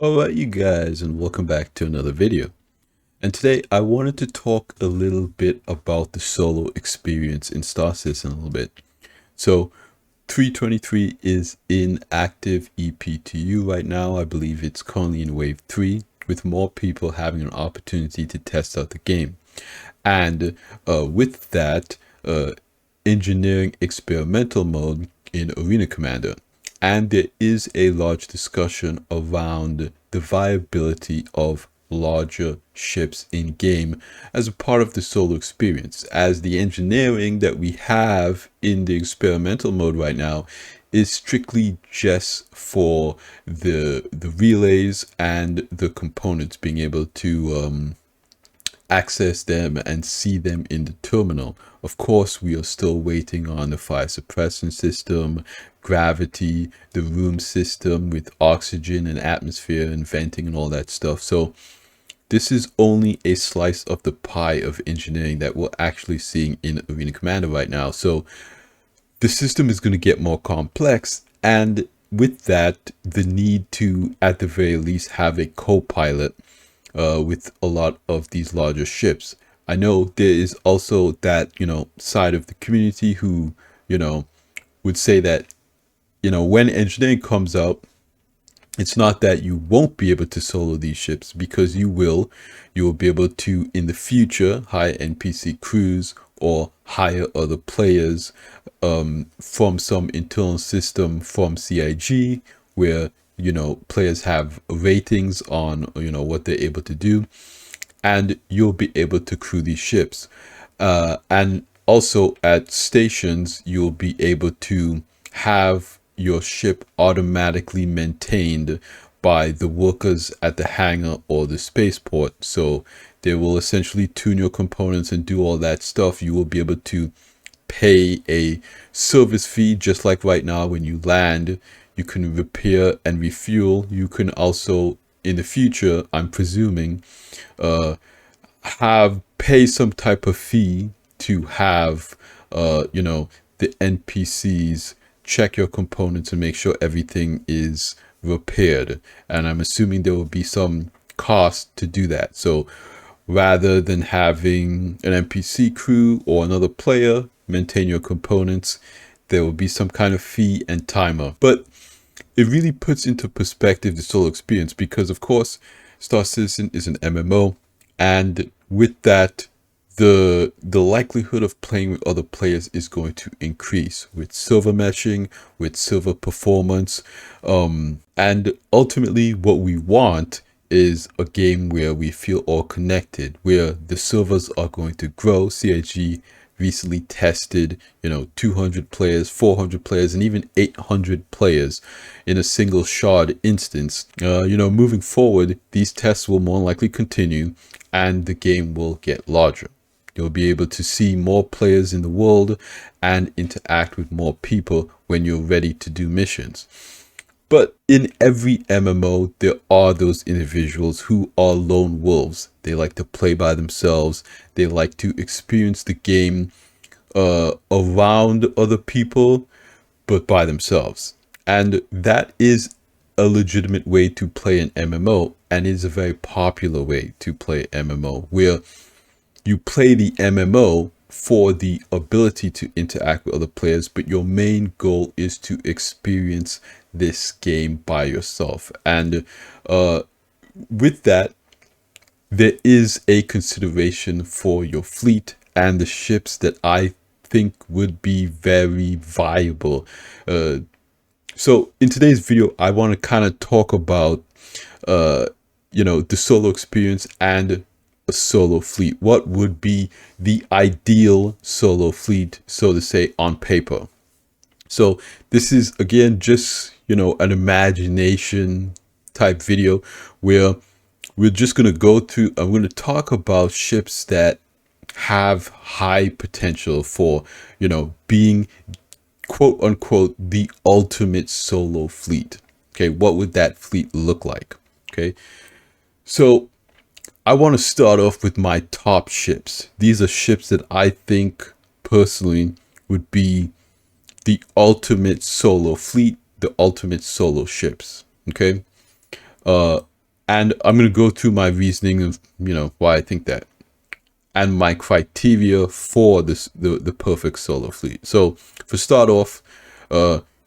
Alright you guys, and welcome back to another video. And today I wanted to talk a little bit about the solo experience in Star Citizen a little bit. So 323 is in active EPTU right now. I believe it's currently in wave 3, with more people having an opportunity to test out the game. And with that, engineering experimental mode in Arena Commander. And there is a large discussion around the viability of larger ships in game as a part of the solo experience, as the engineering that we have in the experimental mode right now is strictly just for the relays and the components, being able to access them and see them in the terminal. Of course, we are still waiting on the fire suppression system, gravity, the room system with oxygen and atmosphere and venting and all that stuff. So this is only a slice of the pie of engineering that we're actually seeing in Arena Commander right now. So the system is going to get more complex, and with that, the need to, at the very least, have a co-pilot with a lot of these larger ships. I know there is also that, side of the community who, would say that, when engineering comes out, it's not that you won't be able to solo these ships, because you will. You will be able to, in the future, hire NPC crews or hire other players from some internal system from CIG, where players have ratings on what they're able to do, and you'll be able to crew these ships. And also at stations, you'll be able to have your ship automatically maintained by the workers at the hangar or the spaceport. So they will essentially tune your components and do all that stuff. You will be able to pay a service fee, just like right now when you land. You can repair and refuel. You can also, in the future, I'm presuming, pay some type of fee to have the NPCs check your components and make sure everything is repaired. And I'm assuming there will be some cost to do that. So rather than having an NPC crew or another player maintain your components, there will be some kind of fee and timer. But it really puts into perspective the solo experience, because of course Star Citizen is an MMO, and with that, the likelihood of playing with other players is going to increase with server meshing, with server performance, and ultimately what we want is a game where we feel all connected, where the servers are going to grow. CIG recently tested 200 players, 400 players, and even 800 players in a single shard instance. Moving forward, these tests will more likely continue, and the game will get larger. You'll be able to see more players in the world and interact with more people when you're ready to do missions. But in every MMO, there are those individuals who are lone wolves. They like to play by themselves. They like to experience the game around other people, but by themselves. And that is a legitimate way to play an MMO, and is a very popular way to play MMO, where you play the MMO for the ability to interact with other players, but your main goal is to experience this game by yourself. And with that, there is a consideration for your fleet and the ships that I think would be very viable. So in today's video, I want to kind of talk about the solo experience and a solo fleet. What would be the ideal solo fleet, so to say, on paper? So this is, again, just an imagination type video, where we're just going to go through, I'm going to talk about ships that have high potential for being quote unquote the ultimate solo fleet. Okay, what would that fleet look like? Okay, so I want to start off with my top ships. These are ships that I think personally would be the ultimate solo fleet, the ultimate solo ships. Okay. And I'm going to go through my reasoning of, why I think that, and my criteria for the perfect solo fleet. So for start off,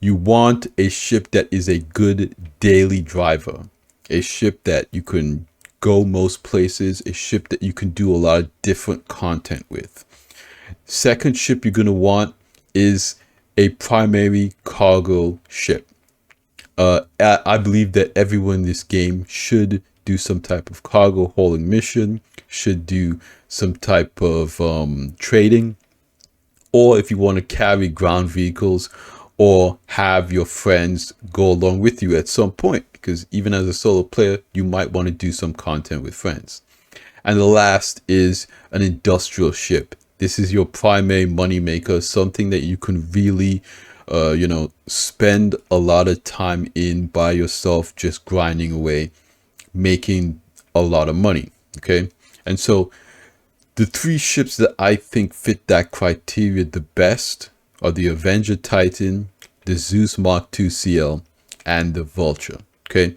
you want a ship that is a good daily driver, a ship that you can go most places, a ship that you can do a lot of different content with. Second ship you're going to want is a primary cargo ship. I believe that everyone in this game should do some type of cargo hauling mission, should do some type of trading, or if you want to carry ground vehicles or have your friends go along with you at some point, because even as a solo player, you might want to do some content with friends. And the last is an industrial ship. This is your primary money maker, something that you can really, spend a lot of time in by yourself, just grinding away, making a lot of money. Okay. And so the three ships that I think fit that criteria the best are the Avenger Titan, the Zeus Mark II CL, and the Vulture. Okay.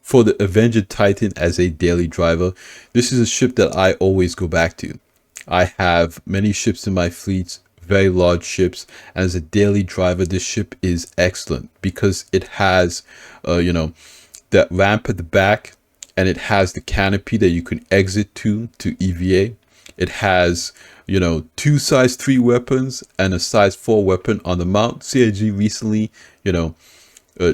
For the Avenger Titan as a daily driver, this is a ship that I always go back to. I have many ships in my fleets, very large ships, and as a daily driver, this ship is excellent because it has, that ramp at the back, and it has the canopy that you can exit to EVA. It has, two size 3 weapons and a size 4 weapon on the mount. CIG recently,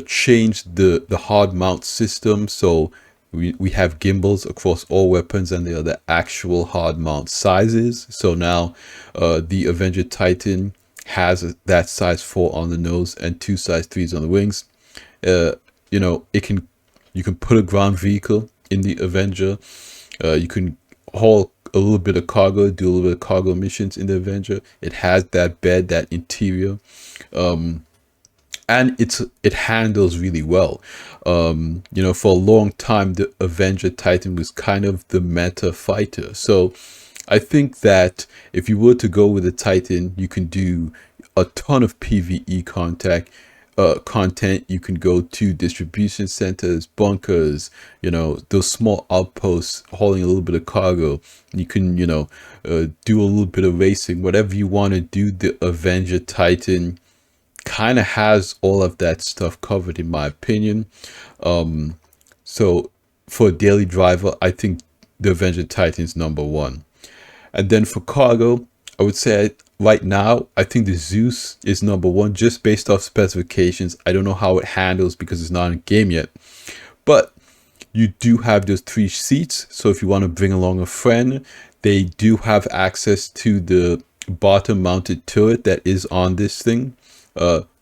changed the hard mount system, so we have gimbals across all weapons, and they are the actual hard mount sizes. So now the Avenger Titan has that size 4 on the nose and 2 size 3s on the wings. You can put a ground vehicle in the Avenger. You can haul a little bit of cargo, do a little bit of cargo missions in the Avenger. It has that bed, that interior, and it handles really well. For a long time, the Avenger Titan was kind of the meta fighter. So I think that if you were to go with a Titan, you can do a ton of PvE content. You can go to distribution centers, bunkers, those small outposts, hauling a little bit of cargo. You can, do a little bit of racing, whatever you want to do. The Avenger Titan kind of has all of that stuff covered, in my opinion. So for a daily driver, I think the Avenger Titan is number one. And then for cargo, I would say right now, I think the Zeus is number one, just based off specifications. I don't know how it handles because it's not in a game yet, but you do have those 3 seats. So if you want to bring along a friend, they do have access to the bottom mounted turret that is on this thing.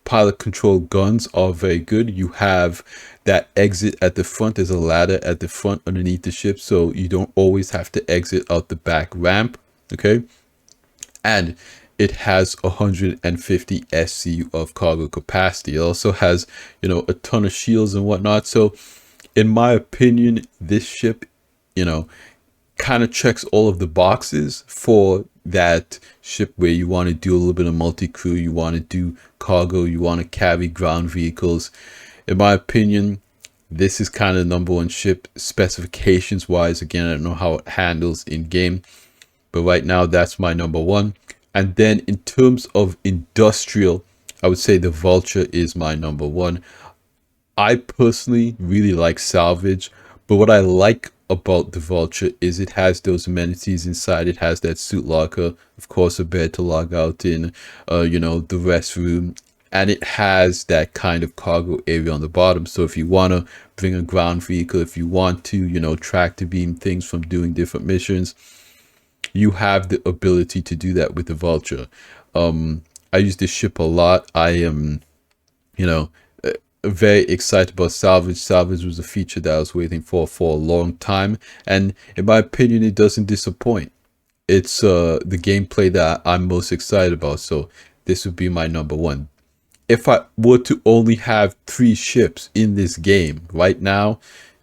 Pilot control guns are very good. You have that exit at the front. There's a ladder at the front underneath the ship, so you don't always have to exit out the back ramp. Okay. And it has 150 SCU of cargo capacity. It also has, a ton of shields and whatnot. So in my opinion, this ship, kind of checks all of the boxes for that ship where you want to do a little bit of multi-crew, you want to do cargo, you want to carry ground vehicles. In my opinion, this is kind of the number one ship specifications wise. Again, I don't know how it handles in game, but right now that's my number one. And then in terms of industrial, I would say the Vulture is my number one. I personally really like salvage, but what I like about the Vulture is it has those amenities inside. It has that suit locker, of course, a bed to log out in, the restroom, and it has that kind of cargo area on the bottom. So if you want to bring a ground vehicle, if you want to, tractor beam things from doing different missions, you have the ability to do that with the Vulture. I use this ship a lot. I am, very excited about salvage. Salvage was a feature that I was waiting for a long time, and in my opinion, it doesn't disappoint. It's the gameplay that I'm most excited about, so this would be my number one. If I were to only have 3 ships in this game right now,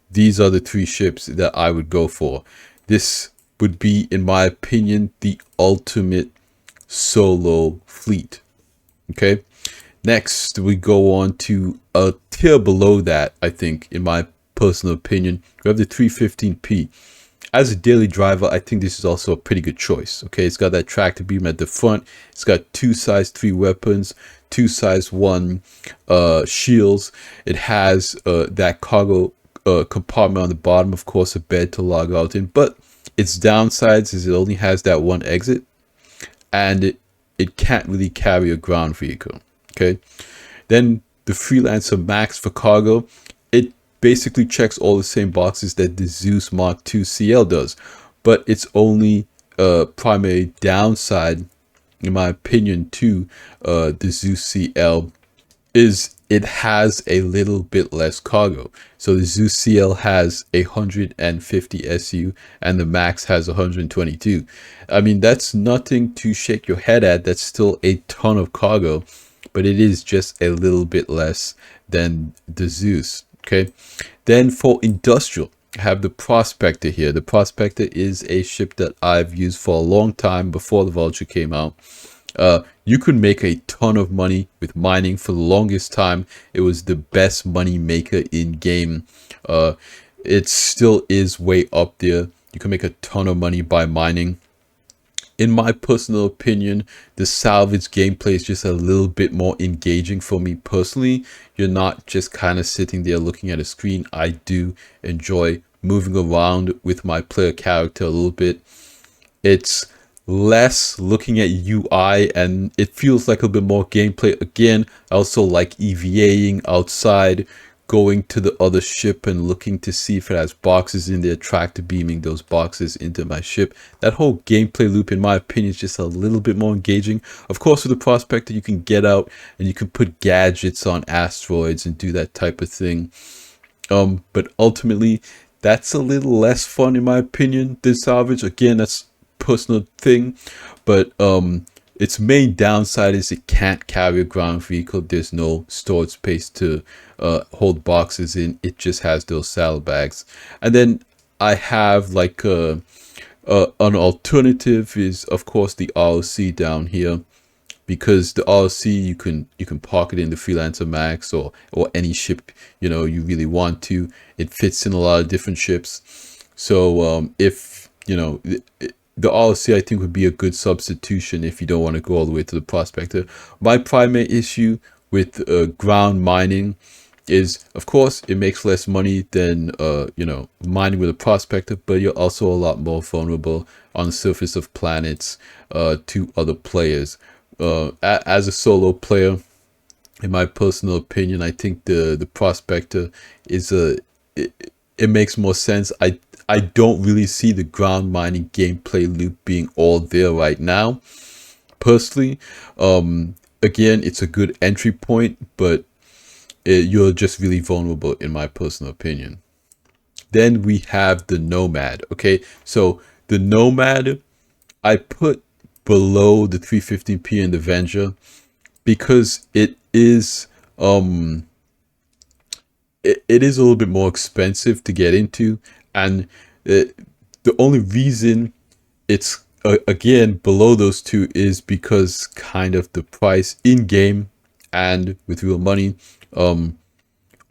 these are the 3 ships that I would go for. This would be, in my opinion, the ultimate solo fleet. Okay. Next, we go on to a tier below that, I think, in my personal opinion. We have the 315p. As a daily driver, I think this is also a pretty good choice. Okay, it's got that tractor beam at the front. It's got two size 3 weapons, two size 1 shields. It has that cargo compartment on the bottom, of course, a bed to log out in. But its downsides is it only has that one exit, and it can't really carry a ground vehicle. Okay, then the Freelancer Max for cargo, it basically checks all the same boxes that the Zeus Mark II CL does, but its only primary downside, in my opinion, to the Zeus CL is it has a little bit less cargo. So the Zeus CL has 150 SU and the Max has 122. I mean, that's nothing to shake your head at. That's still a ton of cargo, but it is just a little bit less than the Zeus. Okay, then for industrial, I have the Prospector here. The Prospector is a ship that I've used for a long time before the Vulture came out. You could make a ton of money with mining. For the longest time, it was the best money maker in game. It still is way up there. You can make a ton of money by mining. In my personal opinion, the salvage gameplay is just a little bit more engaging for me personally. You're not just kind of sitting there looking at a screen. I do enjoy moving around with my player character a little bit. It's less looking at UI and it feels like a bit more gameplay. Again, I also like EVAing outside, going to the other ship and looking to see if it has boxes in there, tractor beaming those boxes into my ship. That whole gameplay loop, in my opinion, is just a little bit more engaging. Of course, with the Prospector, you can get out and you can put gadgets on asteroids and do that type of thing. But ultimately, that's a little less fun, in my opinion, than salvage. Again, that's personal thing, but its main downside is it can't carry a ground vehicle. There's no storage space to hold boxes in. It just has those saddlebags. And then I have like an alternative is, of course, the ROC down here, because the ROC you can park it in the Freelancer Max or any ship you really want to. It fits in a lot of different ships. So if the ROC, I think, would be a good substitution if you don't want to go all the way to the Prospector. My primary issue with ground mining is, of course, it makes less money than mining with a Prospector, but you're also a lot more vulnerable on the surface of planets to other players. As a solo player, in my personal opinion, I think the Prospector is it makes more sense. I don't really see the ground mining gameplay loop being all there right now. Personally, again, it's a good entry point, but you're just really vulnerable, in my personal opinion. Then we have the Nomad. Okay, so the Nomad I put below the 315p and the Avenger because it is it is a little bit more expensive to get into, and the only reason it's again below those two is because kind of the price in game and with real money.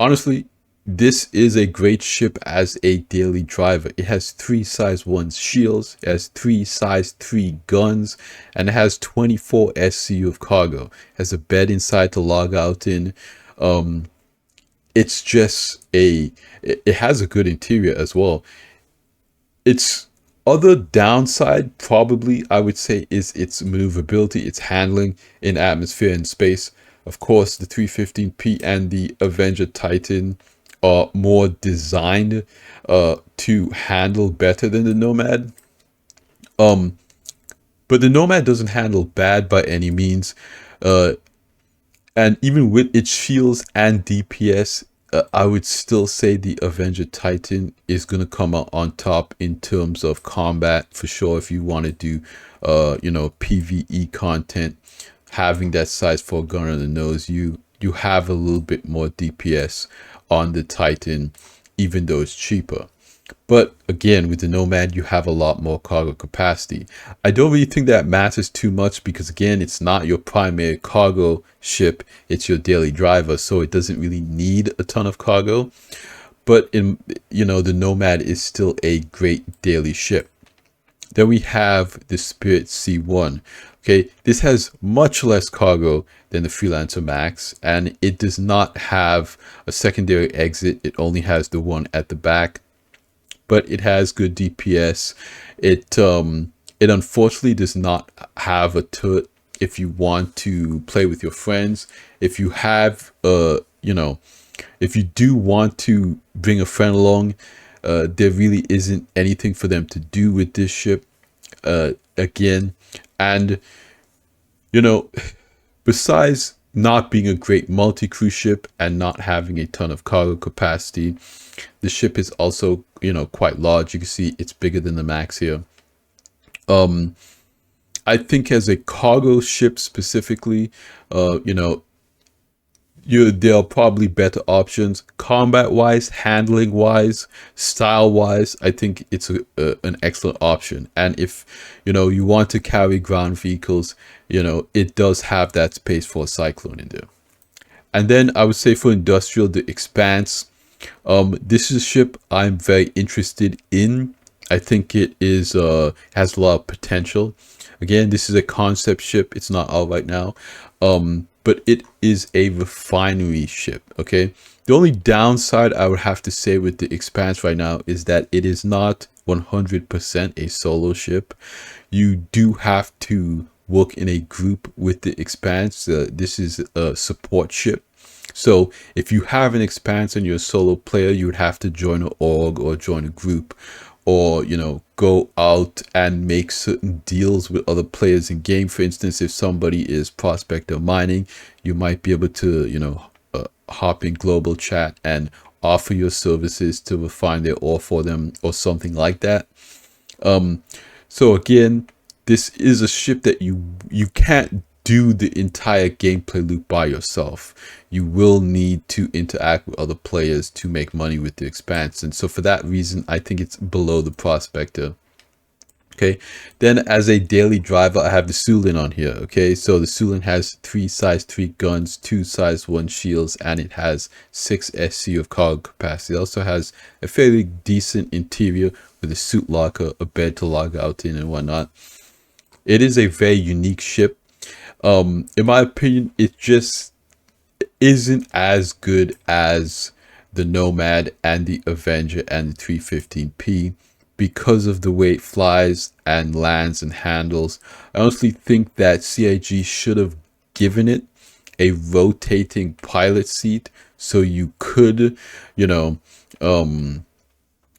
Honestly, this is a great ship as a daily driver. It has 3 size 1 shields, it has 3 size 3 guns, and it has 24 SCU of cargo. It has a bed inside to log out in. It's just it has a good interior as well. Its other downside, probably, I would say, is its maneuverability, its handling in atmosphere and space. Of course, the 315p and the Avenger Titan are more designed to handle better than the Nomad. But the Nomad doesn't handle bad by any means. And even with its shields and DPS, I would still say the Avenger Titan is going to come out on top in terms of combat for sure. If you want to do, PvE content, having that size 4 gun on the nose, you have a little bit more DPS on the Titan, even though it's cheaper. But again, with the Nomad, you have a lot more cargo capacity. I don't really think that matters too much because, again, it's not your primary cargo ship. It's your daily driver, so it doesn't really need a ton of cargo. but in, you know, the Nomad is still a great daily ship. Then we have the Spirit C1. Okay, this has much less cargo than the Freelancer Max, and it does not have a secondary exit. It only has the one at the back, but it has good DPS. It unfortunately does not have a turret if you want to play with your friends. If you have you know, if you do want to bring a friend along, there really isn't anything for them to do with this ship again. And you know, besides not being a great multi-crew ship and not having a ton of cargo capacity, the ship is also, you know, quite large. You can see it's bigger than the Max here. I think as a cargo ship specifically, you know, there are probably better options combat wise, handling wise, style wise. I think it's an excellent option. And if, you know, you want to carry ground vehicles, you know, it does have that space for a Cyclone in there. And then I would say for industrial, the Expanse. This is a ship I'm very interested in. I think it is has a lot of potential. Again, this is a concept ship. It's not out right now. But it is a refinery ship. Okay. The only downside I would have to say with the Expanse right now is that it is not 100% a solo ship. You do have to work in a group with the Expanse. This is a support ship. So if you have an Expanse and you're a solo player, you would have to join an org or join a group, or, you know, go out and make certain deals with other players in game. For instance, if somebody is prospector mining, you might be able to, you know, hop in global chat and offer your services to refine their ore for them or something like that. So again, this is a ship that you can't do the entire gameplay loop by yourself. You will need to interact with other players to make money with the Expanse. And so for that reason, I think it's below the Prospector. Okay, then as a daily driver, I have the Sulin on here. Okay, so the Sulin has 3 size 3 guns, 2 size 1 shields, and it has 6 SC of cargo capacity. It also has a fairly decent interior with a suit locker, a bed to log out in, and whatnot. It is a very unique ship. In my opinion, it just isn't as good as the Nomad and the Avenger and the 315P because of the way it flies and lands and handles. I honestly think that CIG should have given it a rotating pilot seat so you could, you know,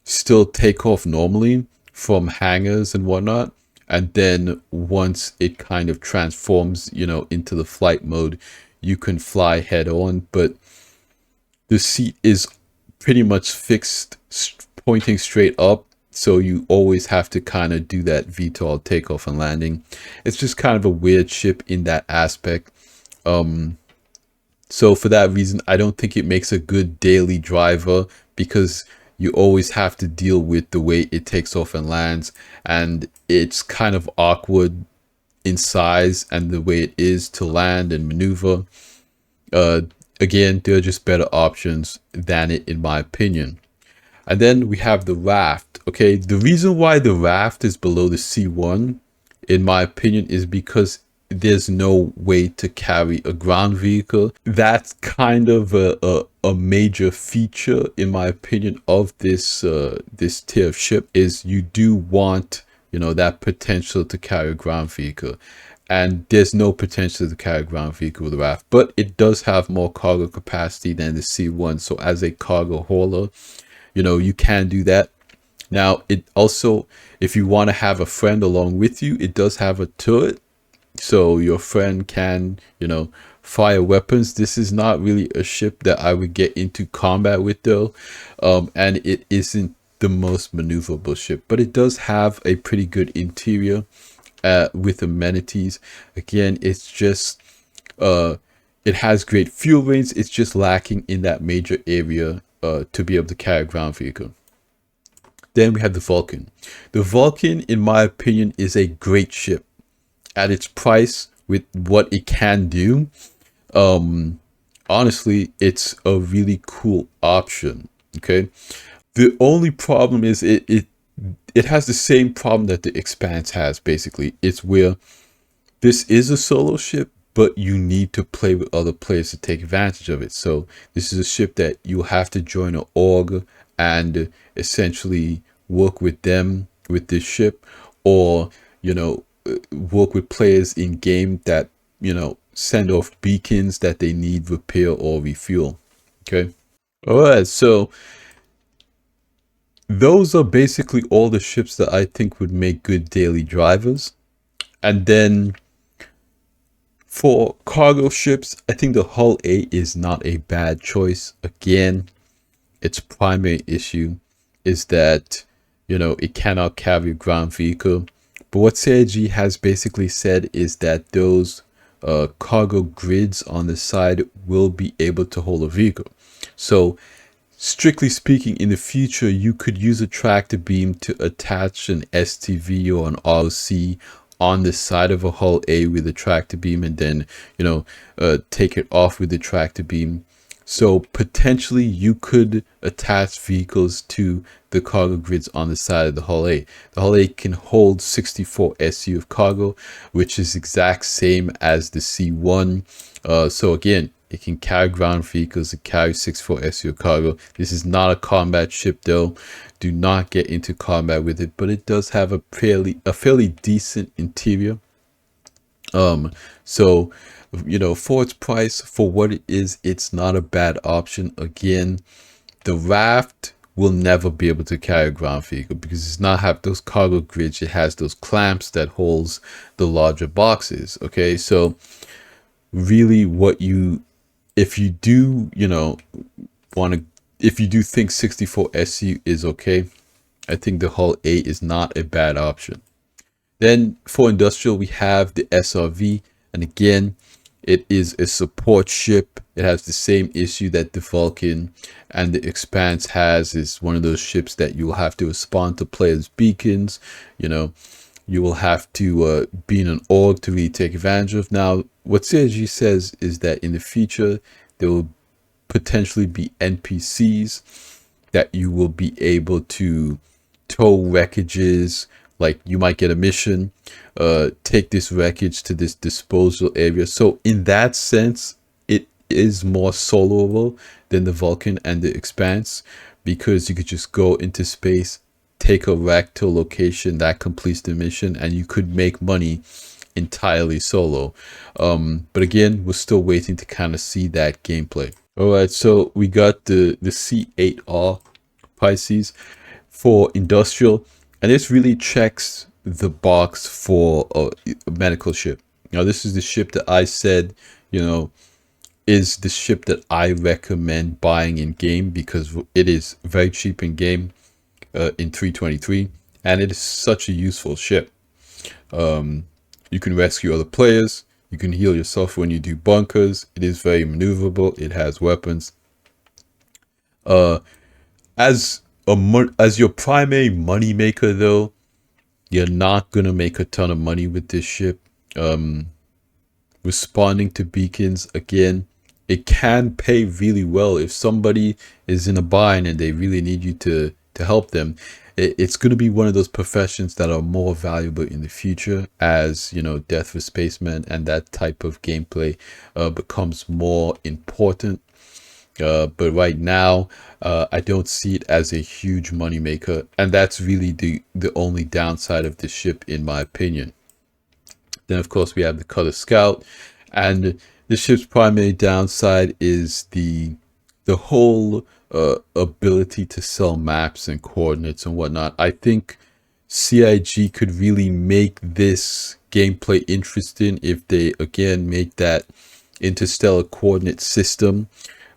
still take off normally from hangars and whatnot. And then once it kind of transforms, you know, into the flight mode, you can fly head on. But the seat is pretty much fixed, pointing straight up. So you always have to kind of do that VTOL takeoff and landing. It's just kind of a weird ship in that aspect. So for that reason, I don't think it makes a good daily driver because you always have to deal with the way it takes off and lands, and it's kind of awkward in size and the way it is to land and maneuver. Again, there are just better options than it, in my opinion. And then we have the Raft. Okay, the reason why the Raft is below the C1, in my opinion, is because there's no way to carry a ground vehicle. That's kind of a major feature, in my opinion, of this this tier of ship, is you do want, you know, that potential to carry a ground vehicle. And there's no potential to carry a ground vehicle with the Raft, but it does have more cargo capacity than the C1. So as a cargo hauler, you know, you can do that. Now, it also, if you want to have a friend along with you, it does have a turret. So your friend can, you know, fire weapons. This is not really a ship that I would get into combat with though. And it isn't the most maneuverable ship, but it does have a pretty good interior with amenities. Again, it's just, it has great fuel range. It's just lacking in that major area to be able to carry a ground vehicle. Then we have the Vulcan. The Vulcan, in my opinion, is a great ship. At its price, with what it can do, honestly, it's a really cool option. Okay. The only problem is it has the same problem that the Expanse has. Basically, it's where this is a solo ship, but you need to play with other players to take advantage of it. So this is a ship that you have to join an org and essentially work with them with this ship, or work with players in game that send off beacons that they need repair or refuel. Okay. All right. So those are basically all the ships that I think would make good daily drivers. And then for cargo ships, I think the Hull A is not a bad choice. Again, its primary issue is that, it cannot carry a ground vehicle. But what CIG has basically said is that those cargo grids on the side will be able to hold a vehicle. So strictly speaking, in the future, you could use a tractor beam to attach an STV or an ROC on the side of a Hull A with a tractor beam, and then, take it off with the tractor beam. So potentially you could attach vehicles to the cargo grids on the side of the Hull A. The Hull A can hold 64 SU of cargo, which is exact same as the C1. So again, it can carry ground vehicles, it carries 64 SU of cargo. This is not a combat ship though. Do not get into combat with it, but it does have a fairly decent interior. So for its price, for what it is, it's not a bad option. Again, the raft will never be able to carry a ground vehicle because it's not have those cargo grids. It has those clamps that holds the larger boxes. Okay, so really, if you do, if you do think 64 SU is okay, I think the Hull A is not a bad option. Then for industrial, we have the SRV, and again, it is a support ship. It has the same issue that the Vulcan and the Expanse has. Is one of those ships that you will have to respond to players' beacons. You will have to be in an org to really take advantage of. Now, what CIG says is that in the future, there will potentially be NPCs that you will be able to tow wreckages. Like you might get a mission, take this wreckage to this disposal area. So in that sense, it is more soloable than the Vulcan and the Expanse, because you could just go into space, take a wreck to a location that completes the mission, and you could make money entirely solo. But again, we're still waiting to kind of see that gameplay. All right, so we got the C8R Pisces for industrial, and this really checks the box for a medical ship. Now, this is the ship that I said, is the ship that I recommend buying in game because it is very cheap in game, in 323, and it is such a useful ship. You can rescue other players. You can heal yourself when you do bunkers. It is very maneuverable. It has weapons. As your primary money maker, though, you're not gonna make a ton of money with this ship. Responding to beacons, again, it can pay really well if somebody is in a bind and they really need you to help them. It's going to be one of those professions that are more valuable in the future as Death for Spacemen and that type of gameplay becomes more important. But right now, I don't see it as a huge money maker, and that's really the only downside of this ship, in my opinion. Then, of course, we have the Cutter Scout, and the ship's primary downside is the whole ability to sell maps and coordinates and whatnot. I think CIG could really make this gameplay interesting if they again make that interstellar coordinate system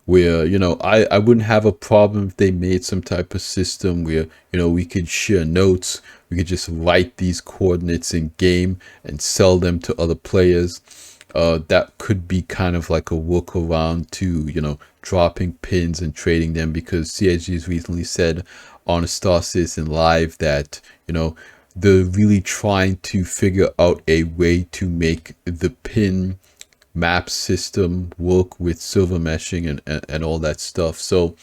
where I wouldn't have a problem if they made some type of system where we could share notes, we could just write these coordinates in game and sell them to other players. That could be kind of like a workaround to dropping pins and trading them, because CIG has recently said on a Star Citizen Live that they're really trying to figure out a way to make the pin map system work with silver meshing and all that stuff. So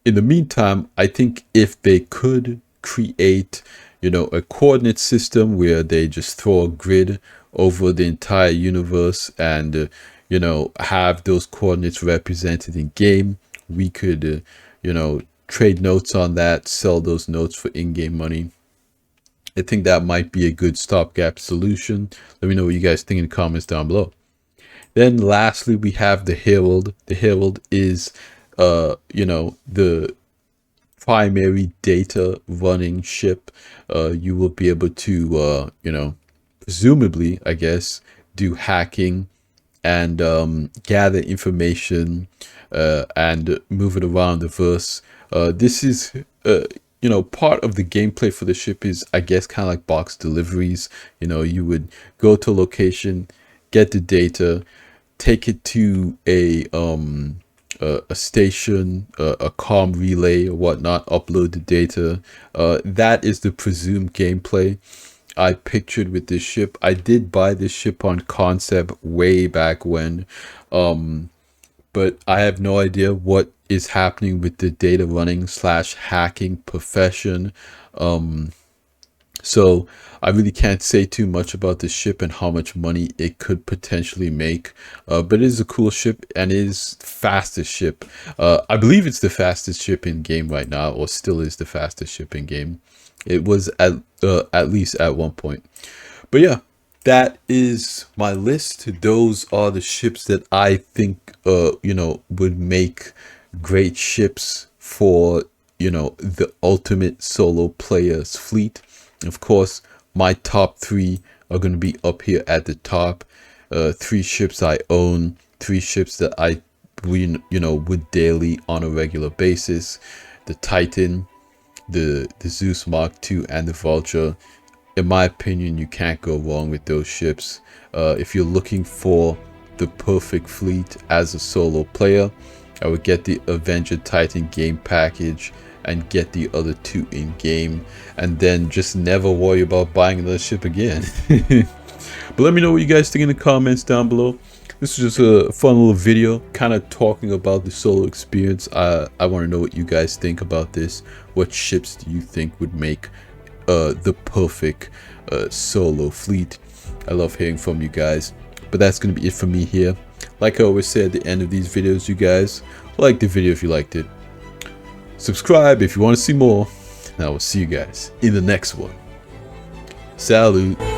in the meantime, I think if they could create, a coordinate system where they just throw a grid over the entire universe and, have those coordinates represented in game, we could, trade notes on that, sell those notes for in-game money. I think that might be a good stopgap solution. Let me know what you guys think in the comments down below. Then lastly, we have the Herald. The Herald is, the primary data running ship. You will be able to, presumably, I guess, do hacking and gather information and move it around the verse. This is, part of the gameplay for the ship is, I guess, kind of like box deliveries. You would go to a location, get the data, take it to a station, a comm relay or whatnot, upload the data. That is the presumed gameplay I pictured with this ship. I did buy this ship on concept way back when, but I have no idea what is happening with the data running / hacking profession. So I really can't say too much about the ship and how much money it could potentially make. But it is a cool ship and it is the fastest ship. I believe it's the fastest ship in game right now, or still is the fastest ship in game. It was at least at one point. But yeah, that is my list. Those are the ships that I think would make great ships for the ultimate solo player's fleet. Of course, my top 3 are going to be up here at the top. 3 ships I own, 3 ships that I would daily on a regular basis: the Titan, the Zeus Mark II, and the Vulture. In my opinion, you can't go wrong with those ships. If you're looking for the perfect fleet as a solo player, I would get the Avenger Titan game package and get the other 2 in game, and then just never worry about buying another ship again. But let me know what you guys think in the comments down below. This is just a fun little video kind of talking about the solo experience. I want to know what you guys think about this. What ships do you think would make the perfect solo fleet? I love hearing from you guys. But that's going to be it for me here. Like I always say at the end of these videos, you guys, like the video if you liked it. Subscribe if you want to see more. And I will see you guys in the next one. Salute.